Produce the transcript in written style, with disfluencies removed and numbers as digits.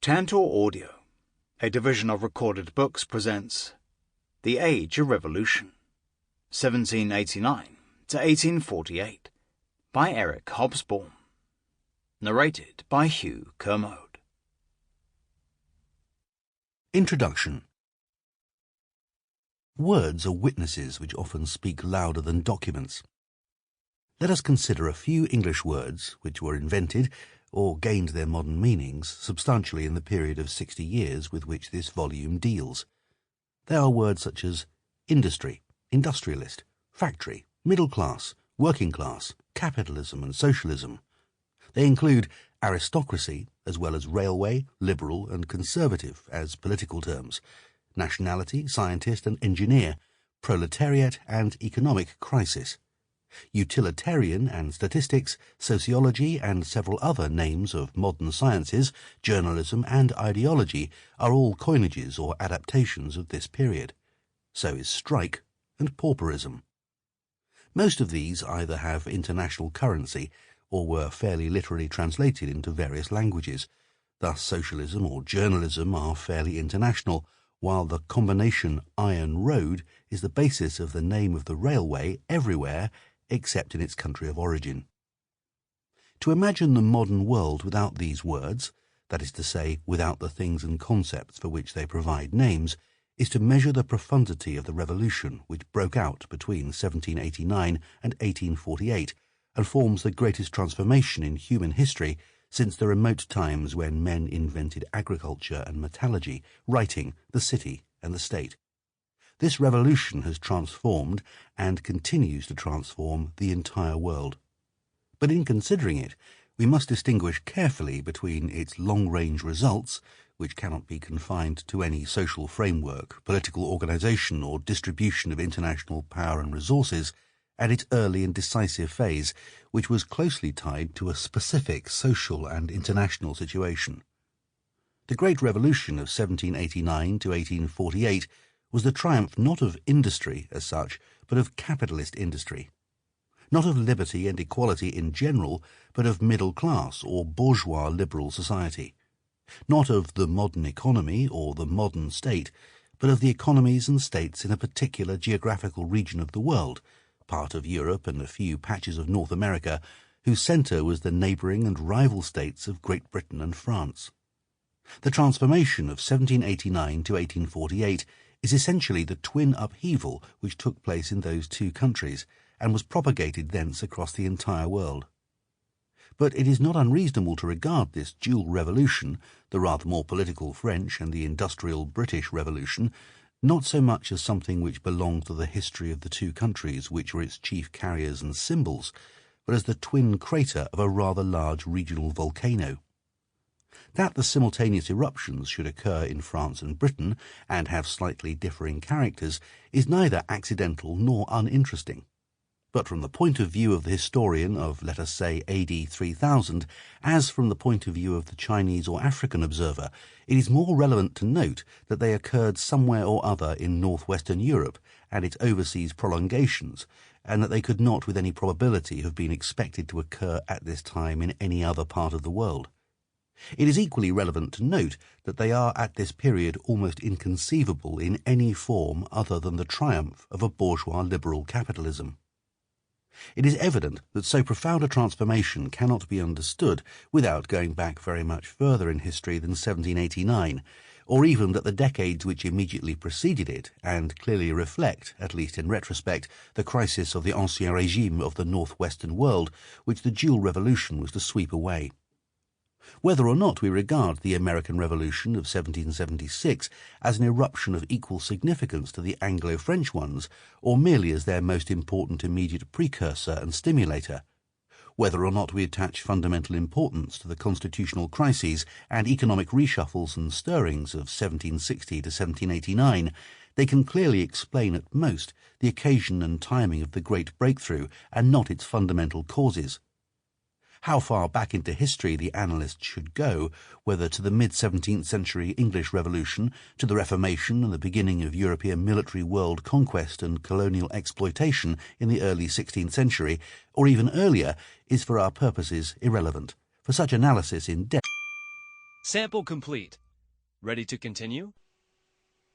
Tantor Audio, a division of Recorded Books, presents The Age of Revolution, 1789 to 1848, by Eric Hobsbawm. Narrated by Hugh Kermode. Introduction. Words are witnesses which often speak louder than documents. Let us consider a few English words which were invented or gained their modern meanings substantially in the period of 60 years with which this volume deals. They are words such as industry, industrialist, factory, middle class, working class, capitalism and socialism. They include aristocracy as well as railway, liberal and conservative as political terms, nationality, scientist and engineer, proletariat and economic crisis, utilitarian and statistics, sociology and several other names of modern sciences, journalism and ideology are all coinages or adaptations of this period. So is strike and pauperism. Most of these either have international currency or were fairly literally translated into various languages. Thus socialism or journalism are fairly international, while the combination Iron Road is the basis of the name of the railway everywhere except in its country of origin. To imagine the modern world without these words, that is to say, without the things and concepts for which they provide names, is to measure the profundity of the revolution which broke out between 1789 and 1848 and forms the greatest transformation in human history since the remote times when men invented agriculture and metallurgy, writing, the city and the state. This revolution has transformed and continues to transform the entire world. But in considering it, we must distinguish carefully between its long-range results, which cannot be confined to any social framework, political organization or distribution of international power and resources, and its early and decisive phase, which was closely tied to a specific social and international situation. The Great Revolution of 1789 to 1848 was the triumph not of industry as such, but of capitalist industry. Not of liberty and equality in general, but of middle-class or bourgeois liberal society. Not of the modern economy or the modern state, but of the economies and states in a particular geographical region of the world, part of Europe and a few patches of North America, whose centre was the neighbouring and rival states of Great Britain and France. The transformation of 1789 to 1848 is essentially the twin upheaval which took place in those two countries and was propagated thence across the entire world. But it is not unreasonable to regard this dual revolution, the rather more political French and the industrial British Revolution, not so much as something which belonged to the history of the two countries which were its chief carriers and symbols, but as the twin crater of a rather large regional volcano. That the simultaneous eruptions should occur in France and Britain and have slightly differing characters is neither accidental nor uninteresting. But from the point of view of the historian of, let us say, AD 3000, as from the point of view of the Chinese or African observer, it is more relevant to note that they occurred somewhere or other in northwestern Europe and its overseas prolongations, and that they could not with any probability have been expected to occur at this time in any other part of the world. It is equally relevant to note that they are at this period almost inconceivable in any form other than the triumph of a bourgeois liberal capitalism. It is evident that so profound a transformation cannot be understood without going back very much further in history than 1789, or even that the decades which immediately preceded it, and clearly reflect, at least in retrospect, the crisis of the Ancien Régime of the northwestern world, which the dual revolution was to sweep away. Whether or not we regard the American Revolution of 1776 as an eruption of equal significance to the Anglo-French ones, or merely as their most important immediate precursor and stimulator, whether or not we attach fundamental importance to the constitutional crises and economic reshuffles and stirrings of 1760 to 1789, they can clearly explain at most the occasion and timing of the great breakthrough and not its fundamental causes. How far back into history the analyst should go, whether to the mid-17th century English Revolution, to the Reformation and the beginning of European military world conquest and colonial exploitation in the early 16th century, or even earlier, is for our purposes irrelevant, for such analysis in depth Sample complete. Ready to continue?